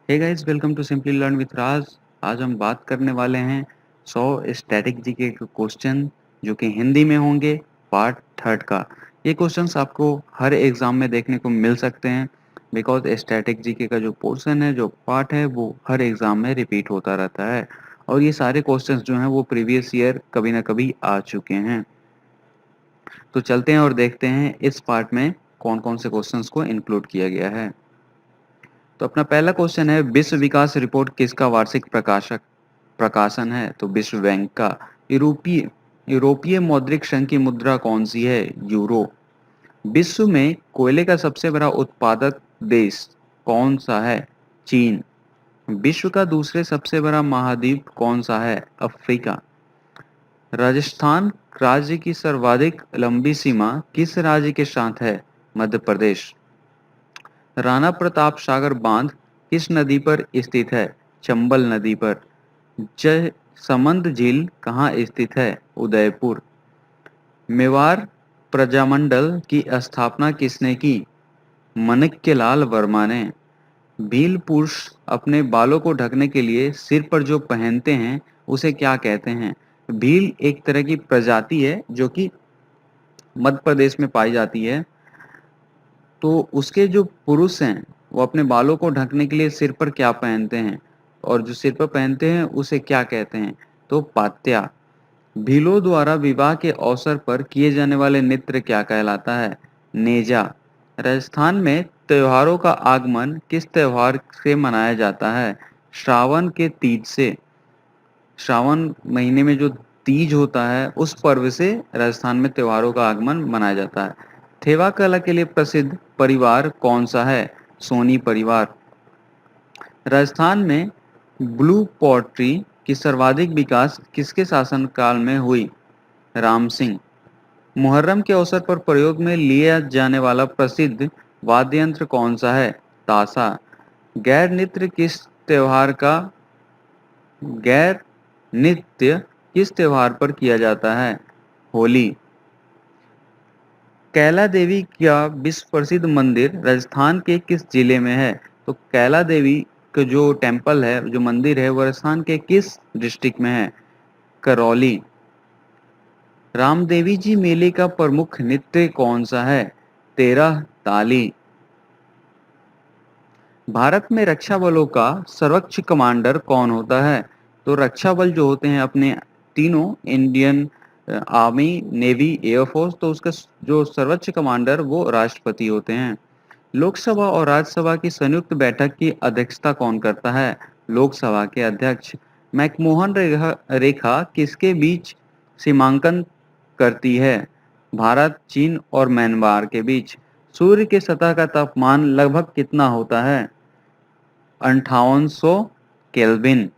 Hey guys, welcome to simply learn with Raj. आज हम बात करने वाले हैं 100 स्टैटिक जीके के क्वेश्चन जो कि हिंदी में होंगे, पार्ट थर्ड का। ये क्वेश्चंस आपको हर एग्जाम में देखने को मिल सकते हैं बिकॉज स्टैटिक जीके का जो पोर्शन है, जो पार्ट है, वो हर एग्जाम में रिपीट होता रहता है और ये सारे क्वेश्चंस जो हैं वो प्रीवियस ईयर कभी ना कभी आ चुके हैं। तो चलते हैं और देखते हैं इस पार्ट में कौन कौन से क्वेश्चंस को इंक्लूड किया गया है। तो अपना पहला क्वेश्चन है, विश्व विकास रिपोर्ट किसका वार्षिक प्रकाशन है? तो विश्व बैंक का। यूरोपीय यूरोपीय मौद्रिक संघ की मुद्रा कौन सी है? यूरो। विश्व में कोयले का सबसे बड़ा उत्पादक देश कौन सा है? चीन। विश्व का दूसरे सबसे बड़ा महाद्वीप कौन सा है? अफ्रीका। राजस्थान राज्य की सर्वाधिक लंबी सीमा किस राज्य के साथ है? मध्य प्रदेश। राणा प्रताप सागर बांध किस नदी पर स्थित है? चंबल नदी पर। जय समंद झील कहाँ स्थित है? उदयपुर। मेवाड़ प्रजामंडल की स्थापना किसने की? माणिक्यलाल वर्मा ने। भील पुरुष अपने बालों को ढकने के लिए सिर पर जो पहनते हैं उसे क्या कहते हैं? भील एक तरह की प्रजाति है जो कि मध्य प्रदेश में पाई जाती है। तो उसके जो पुरुष हैं वो अपने बालों को ढकने के लिए सिर पर क्या पहनते हैं, और जो सिर पर पहनते हैं उसे क्या कहते हैं? तो पात्या। भीलों द्वारा विवाह के अवसर पर किए जाने वाले नृत्य क्या कहलाता है? नेजा। राजस्थान में त्योहारों का आगमन किस त्योहार से मनाया जाता है? श्रावण के तीज से। श्रावण महीने में जो तीज होता है उस पर्व से राजस्थान में त्योहारों का आगमन मनाया जाता है। थेवा कला के लिए प्रसिद्ध परिवार कौन सा है? सोनी परिवार। राजस्थान में ब्लू पॉटरी की सर्वाधिक विकास किसके शासनकाल में हुई? राम सिंह। मुहर्रम के अवसर पर प्रयोग में लिया जाने वाला प्रसिद्ध वाद्य यंत्र कौन सा है? ताशा। गैर नृत्य किस त्योहार का गैर नृत्य किस त्योहार पर किया जाता है? होली। कैला देवी का विश्व प्रसिद्ध मंदिर राजस्थान के किस जिले में है? तो कैला देवी का जो टेम्पल है, जो मंदिर है, वो राजस्थान के किस डिस्ट्रिक्ट में है? करौली। रामदेवी जी मेले का प्रमुख नृत्य कौन सा है? तेरह ताली। भारत में रक्षा बलों का सर्वोच्च कमांडर कौन होता है? तो रक्षा बल जो होते हैं अपने तीनों, इंडियन आर्मी, नेवी, एयरफोर्स, तो उसका जो सर्वोच्च कमांडर वो राष्ट्रपति होते हैं। लोकसभा और राज्यसभा की संयुक्त बैठक की अध्यक्षता कौन करता है? लोकसभा के अध्यक्ष। मैकमोहन रेखा रेखा किसके बीच सीमांकन करती है? भारत, चीन और म्यांमार के बीच। सूर्य के सतह का तापमान लगभग कितना होता है? 5800 केल्विन।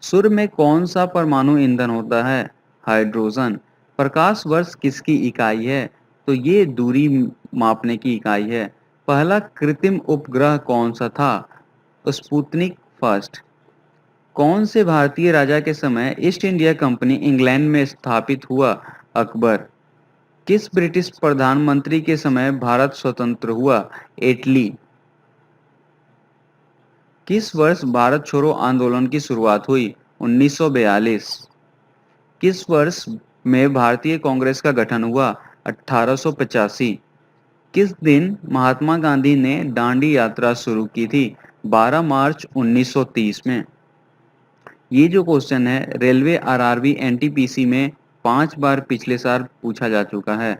सूर्य में कौन सा परमाणु ईंधन होता है? हाइड्रोजन। प्रकाश वर्ष किसकी इकाई है? तो ये दूरी मापने की इकाई है। पहला कृत्रिम उपग्रह कौन सा था? Sputnik first. कौन से भारतीय राजा के समय ईस्ट इंडिया कंपनी इंग्लैंड में स्थापित हुआ? अकबर। किस ब्रिटिश प्रधानमंत्री के समय भारत स्वतंत्र हुआ? एटली। किस वर्ष भारत छोड़ो आंदोलन की शुरुआत हुई? 1942। किस वर्ष में भारतीय कांग्रेस का गठन हुआ? 1885। किस दिन महात्मा गांधी ने दांडी यात्रा शुरू की थी? 12 मार्च 1930 में। ये जो क्वेश्चन है रेलवे, आरआरबी, एनटीपीसी में 5 बार पिछले साल पूछा जा चुका है।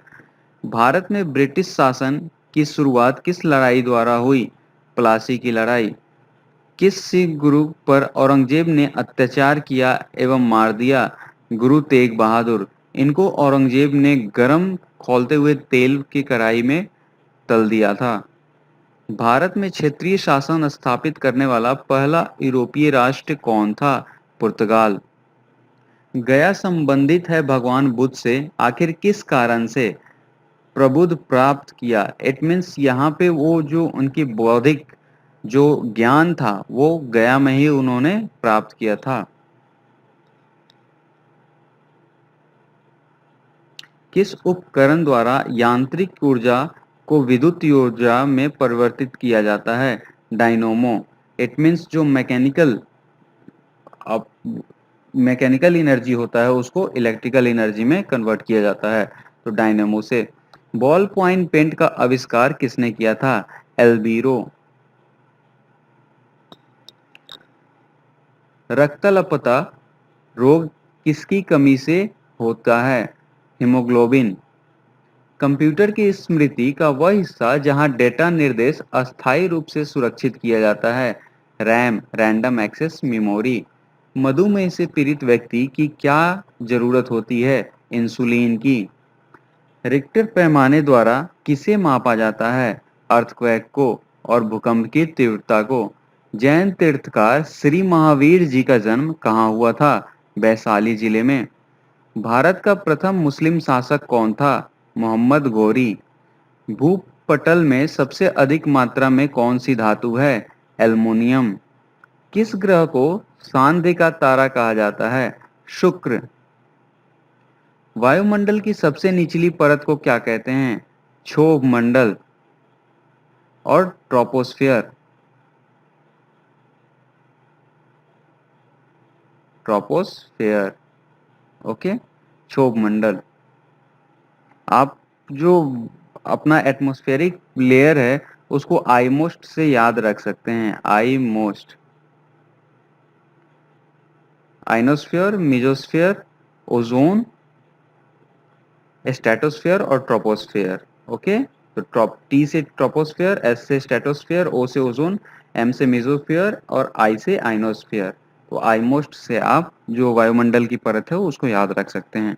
भारत में ब्रिटिश शासन की शुरुआत किस लड़ाई द्वारा हुई? प्लासी की लड़ाई। किस सिख गुरु पर औरंगजेब ने अत्याचार किया एवं मार दिया? गुरु तेग बहादुर। इनको औरंगजेब ने गरम खौलते हुए तेल की कढ़ाई में तल दिया था। भारत में क्षेत्रीय शासन स्थापित करने वाला पहला यूरोपीय राष्ट्र कौन था? पुर्तगाल। गया संबंधित है भगवान बुद्ध से, आखिर किस कारण से? प्रबुद्ध प्राप्त किया। इट मीन्स यहाँ पे वो जो उनकी बौद्धिक जो ज्ञान था वो गया में ही उन्होंने प्राप्त किया था। किस उपकरण द्वारा यांत्रिक ऊर्जा को विद्युत ऊर्जा में परिवर्तित किया जाता है? डायनोमो। इट मीन्स जो मैकेनिकल एनर्जी होता है उसको इलेक्ट्रिकल एनर्जी में कन्वर्ट किया जाता है, तो डायनेमो से। बॉल पॉइंट पेंट का आविष्कार किसने किया था? एल्बीरो। रक्तअल्पता रोग किसकी कमी से होता है? हीमोग्लोबिन। कंप्यूटर की स्मृति का वह हिस्सा जहां डेटा निर्देश अस्थायी रूप से सुरक्षित किया जाता है? RAM, random access memory. मधुमेह से पीड़ित व्यक्ति की क्या जरूरत होती है? इंसुलिन की। रिक्टर पैमाने द्वारा किसे मापा जाता है? अर्थक्वेक को और भूकंप की तीव्रता को। जैन तीर्थकार श्री महावीर जी का जन्म कहाँ हुआ था? वैशाली जिले में। भारत का प्रथम मुस्लिम शासक कौन था? मोहम्मद गौरी। भूपटल में सबसे अधिक मात्रा में कौन सी धातु है? एल्युमिनियम। किस ग्रह को सांध्य का तारा कहा जाता है? शुक्र। वायुमंडल की सबसे निचली परत को क्या कहते हैं? क्षोभ मंडल और ट्रोपोस्फियर। ट्रोपोस्फियर, ओके, क्षोभ मंडल। आप जो अपना एटमॉस्फेरिक लेयर है उसको आई मोस्ट से याद रख सकते हैं। I most, ionosphere, mesosphere, ozone, stratosphere और ट्रोपोस्फियर। ओके, तो टी से ट्रोपोस्फियर, एस से स्ट्रेटोस्फियर, ओ से ओजोन, एम से मेसोस्फियर और आई से आइनोस्फियर। तो आई मोस्ट से आप जो वायुमंडल की परत है उसको याद रख सकते हैं।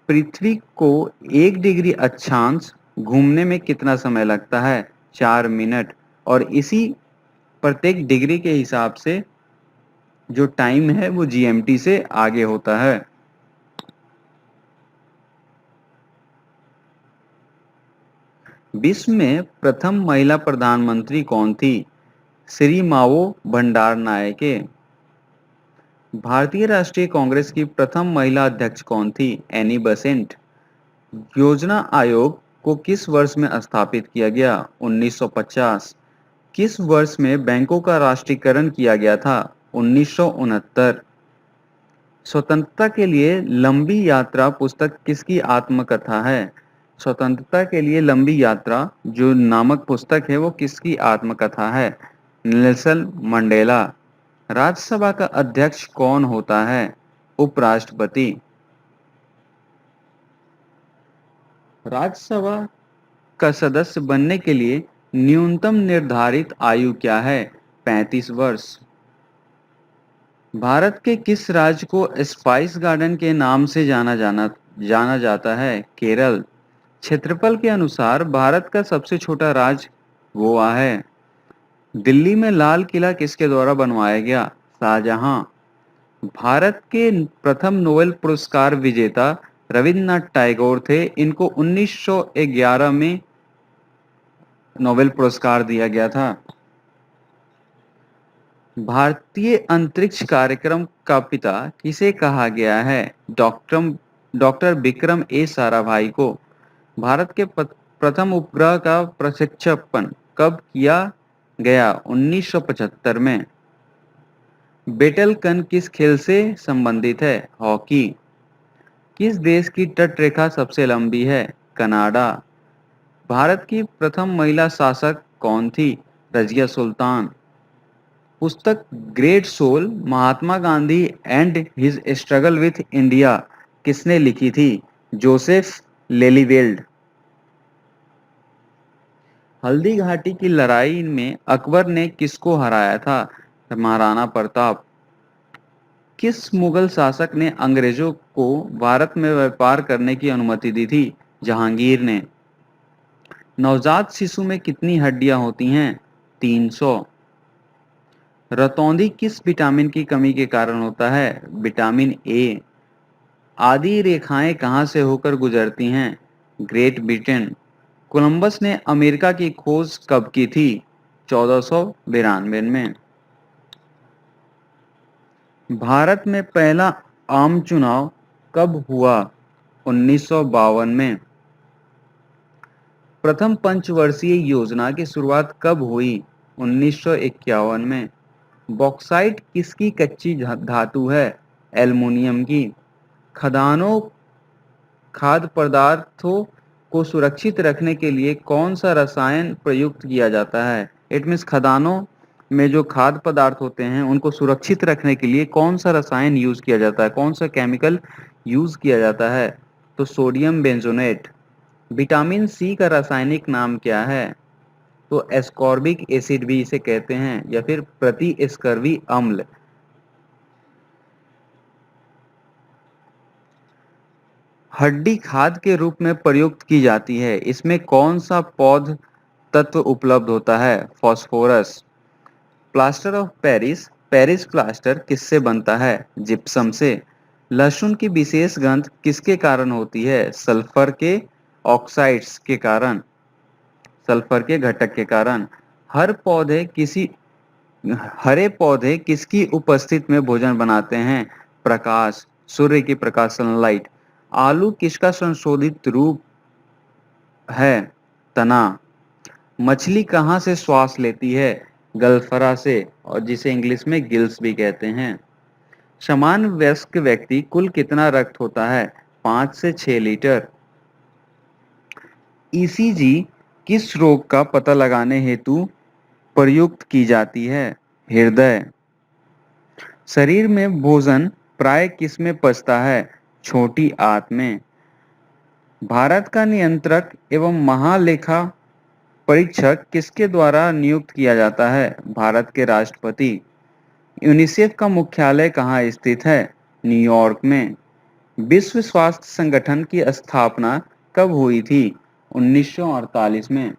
पृथ्वी को 1 डिग्री अक्षांश घूमने में कितना समय लगता है? 4 मिनट। और इसी प्रत्येक डिग्री के हिसाब से जो टाइम है वो जीएमटी से आगे होता है। विश्व में प्रथम महिला प्रधानमंत्री कौन थी? श्री मावो भंडारनायके। भारतीय राष्ट्रीय कांग्रेस की प्रथम महिला अध्यक्ष कौन थी? Annie Besant. योजना आयोग को किस वर्ष में स्थापित किया गया? 1950। किस वर्ष में बैंकों का राष्ट्रीयकरण किया गया था? 1969। स्वतंत्रता के लिए लंबी यात्रा पुस्तक किसकी आत्मकथा है? स्वतंत्रता के लिए लंबी यात्रा जो नामक पुस्तक है वो किसकी आत्मकथा है? Nelson Mandela. राज्यसभा का अध्यक्ष कौन होता है? उपराष्ट्रपति। राज्यसभा का सदस्य बनने के लिए न्यूनतम निर्धारित आयु क्या है? 35 वर्ष। भारत के किस राज्य को स्पाइस गार्डन के नाम से जाना जाता है? केरल। क्षेत्रफल के अनुसार भारत का सबसे छोटा राज्य गोवा है। दिल्ली में लाल किला किसके द्वारा बनवाया गया? शाहजहां। भारत के प्रथम नोबेल पुरस्कार विजेता रविन्द्रनाथ टैगोर थे। इनको 1911 में नोबेल पुरस्कार दिया गया था। भारतीय अंतरिक्ष कार्यक्रम का पिता किसे कहा गया है? डॉक्टर विक्रम ए साराभाई को। भारत के प्रथम उपग्रह का प्रक्षेपण कब किया गया? 1975 में। बेटलकन किस खेल से संबंधित है? हॉकी। किस देश की तट रेखा सबसे लंबी है? कनाडा। भारत की प्रथम महिला शासक कौन थी? रजिया सुल्तान। पुस्तक great soul Mahatma Gandhi and his struggle with India किसने लिखी थी? Joseph Lelyveld. हल्दी घाटी की लड़ाई में अकबर ने किसको हराया था? महाराणा प्रताप। किस मुगल शासक ने अंग्रेजों को भारत में व्यापार करने की अनुमति दी थी? जहांगीर ने। नवजात शिशु में कितनी हड्डियां होती हैं? 300। रतौंधी किस विटामिन की कमी के कारण होता है? Vitamin A. आदि रेखाएं कहाँ से होकर गुजरती हैं? Great Britain. कोलंबस ने अमेरिका की खोज कब की थी? 1492 में। भारत में पहला आम चुनाव कब हुआ? 1952 में। प्रथम पंचवर्षीय योजना की शुरुआत कब हुई? 1951 में। बॉक्साइट किसकी कच्ची धातु है? एल्युमिनियम की। खदानों खाद्य पदार्थों को सुरक्षित रखने के लिए कौन सा रसायन प्रयुक्त किया जाता है? इट मीन्स खदानों में जो खाद्य पदार्थ होते हैं उनको सुरक्षित रखने के लिए कौन सा रसायन यूज किया जाता है, कौन सा केमिकल यूज किया जाता है? तो सोडियम बेंजोनेट। विटामिन सी का रासायनिक नाम क्या है? तो एस्कॉर्बिक एसिड भी इसे कहते हैं या फिर प्रतिस्कर्वी अम्ल। हड्डी खाद के रूप में प्रयुक्त की जाती है, इसमें कौन सा पौध तत्व उपलब्ध होता है? Phosphorus. Plaster of Paris, Paris plaster किससे बनता है? जिप्सम से। लहसुन की विशेष गंध किसके कारण होती है? सल्फर के ऑक्साइड्स के कारण, सल्फर के घटक के कारण। हर पौधे किसी हरे पौधे किसकी उपस्थिति में भोजन बनाते हैं? प्रकाश, सूर्य की प्रकाश, सनलाइट। आलू किसका संशोधित रूप है? तना। मछली कहाँ से श्वास लेती है? गलफरा से, और जिसे इंग्लिश में गिल्स भी कहते हैं। सामान्य वयस्क व्यक्ति कुल कितना रक्त होता है? 5 से 6 लीटर। ईसीजी किस रोग का पता लगाने हेतु प्रयुक्त की जाती है? हृदय। शरीर में भोजन प्राय किस में पचता है? छोटी आंत में। भारत का नियंत्रक एवं महालेखा परीक्षक किसके द्वारा नियुक्त किया जाता है? भारत के राष्ट्रपति। यूनिसेफ का मुख्यालय कहाँ स्थित है? न्यूयॉर्क में। विश्व स्वास्थ्य संगठन की स्थापना कब हुई थी? 1948 में।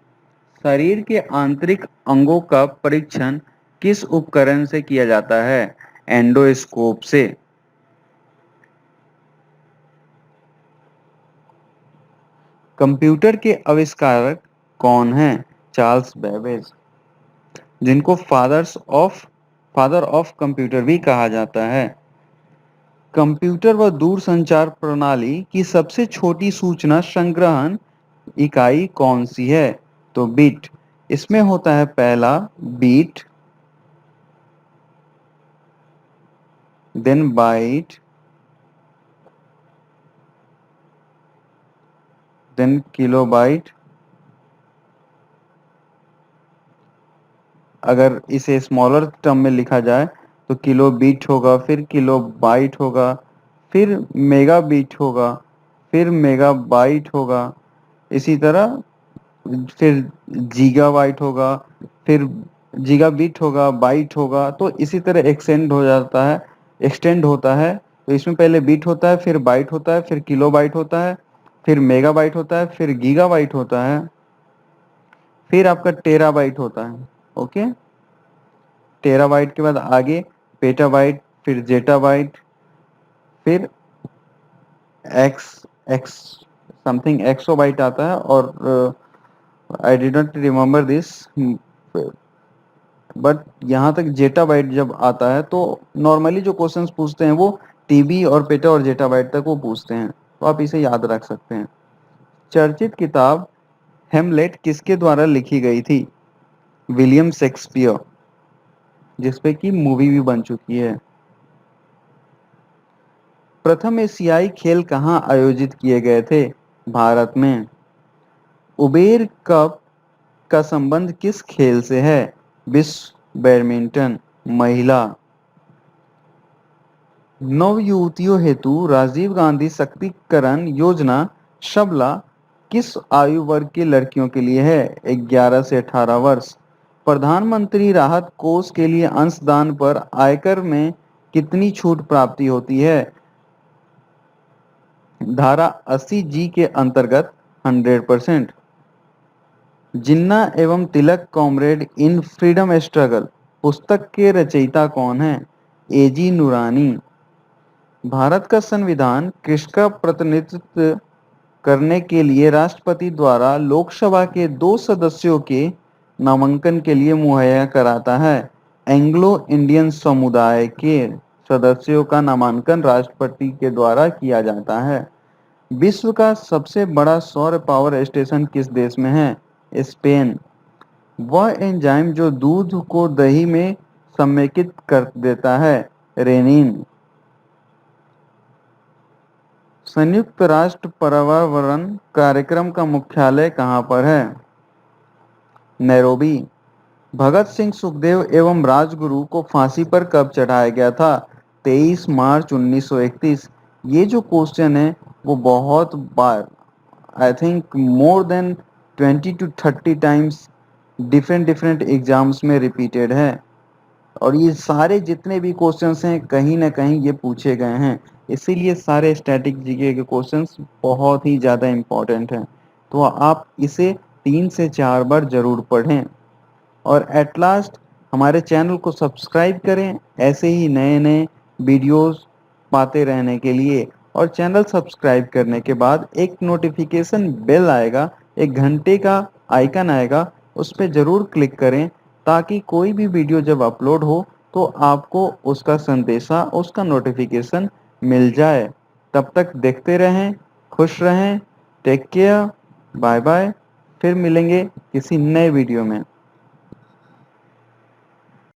शरीर के आंतरिक अंगों का परीक्षण किस उपकरण से किया जाता है? एंडोस्कोप से। कंप्यूटर के आविष्कारक कौन हैं? चार्ल्स बेबेज, जिनको फादर ऑफ कंप्यूटर भी कहा जाता है। कंप्यूटर व दूरसंचार प्रणाली की सबसे छोटी सूचना संग्रहण इकाई कौन सी है? तो बिट। इसमें होता है पहला bit, then byte, then kilobyte. अगर इसे स्मॉलर टर्म में लिखा जाए तो किलो बीट होगा, फिर किलो बाइट होगा, फिर मेगा बीट होगा, फिर मेगा बाइट होगा। इसी तरह फिर गीगाबाइट होगा, फिर गीगाबिट होगा, बाइट होगा, तो इसी तरह एक्सटेंड होता है। तो इसमें पहले बीट होता है, फिर बाइट होता है, फिर किलोबाइट होता है, फिर मेगाबाइट होता है, फिर गीगाबाइट होता है, फिर आपका टेराबाइट होता है। ओके, टेराबाइट के बाद आगे पेटाबाइट, फिर जेटाबाइट, फिर एक्स एक्स समथिंग एक्सोबाइट आता है। और I did not remember this, but यहाँ तक जेटाबाइट जब आता है तो नॉर्मली जो क्वेश्चंस पूछते हैं वो टीबी और पेटा और जेटाबाइट तक वो पूछते हैं, तो आप इसे याद रख सकते हैं। चर्चित किताब हेमलेट किसके द्वारा लिखी गई थी? विलियम शेक्सपियर, जिसपे की मूवी भी बन चुकी है। प्रथम एशियाई खेल कहाँ आयोजित किए गए थे? भारत में। उबेर कप का संबंध किस खेल से है? विश्व बैडमिंटन महिला। नव युवतियों हेतु राजीव गांधी सशक्तिकरण योजना सबला किस आयु वर्ग की लड़कियों के लिए है? 11 से 18 वर्ष। प्रधानमंत्री राहत कोष के लिए अंशदान पर आयकर में कितनी छूट प्राप्ति होती है? धारा 80 जी के अंतर्गत 100%। जिन्ना एवं तिलक कॉमरेड इन फ्रीडम स्ट्रगल पुस्तक के रचयिता कौन है? एजी नूरानी। भारत का संविधान किसका प्रतिनिधित्व करने के लिए राष्ट्रपति द्वारा लोकसभा के 2 सदस्यों के नामांकन के लिए मुहैया कराता है? एंग्लो इंडियन समुदाय के सदस्यों का नामांकन राष्ट्रपति के द्वारा किया जाता है। विश्व का सबसे बड़ा सौर पावर स्टेशन किस देश में है? स्पेन। वह एंजाइम जो दूध को दही में समेकित कर देता है, रेनिन। संयुक्त राष्ट्र पर्यावरण कार्यक्रम का मुख्यालय कहाँ पर है? नैरोबी। भगत सिंह, सुखदेव एवं राजगुरु को फांसी पर कब चढ़ाया गया था? 23 मार्च 1931। ये जो क्वेश्चन है वो बहुत बार, I think more than 20 to 30 times different different exams में रिपीटेड है। और ये सारे जितने भी क्वेश्चंस हैं कहीं ना कहीं ये पूछे गए हैं, इसीलिए सारे स्टैटिक जीके के क्वेश्चंस बहुत ही ज़्यादा इम्पोर्टेंट हैं। तो आप इसे 3 से 4 बार ज़रूर पढ़ें। और एट लास्ट हमारे चैनल को सब्सक्राइब करें ऐसे ही नए नए वीडियोस पाते रहने के लिए। और चैनल सब्सक्राइब करने के बाद एक नोटिफिकेशन बेल आएगा, एक घंटे का आइकन आएगा, उस पर ज़रूर क्लिक करें ताकि कोई भी वीडियो जब अपलोड हो तो आपको उसका संदेशा, उसका नोटिफिकेशन मिल जाए। तब तक देखते रहें, खुश रहें, टेक केयर, बाय बाय। फिर मिलेंगे किसी नए वीडियो में।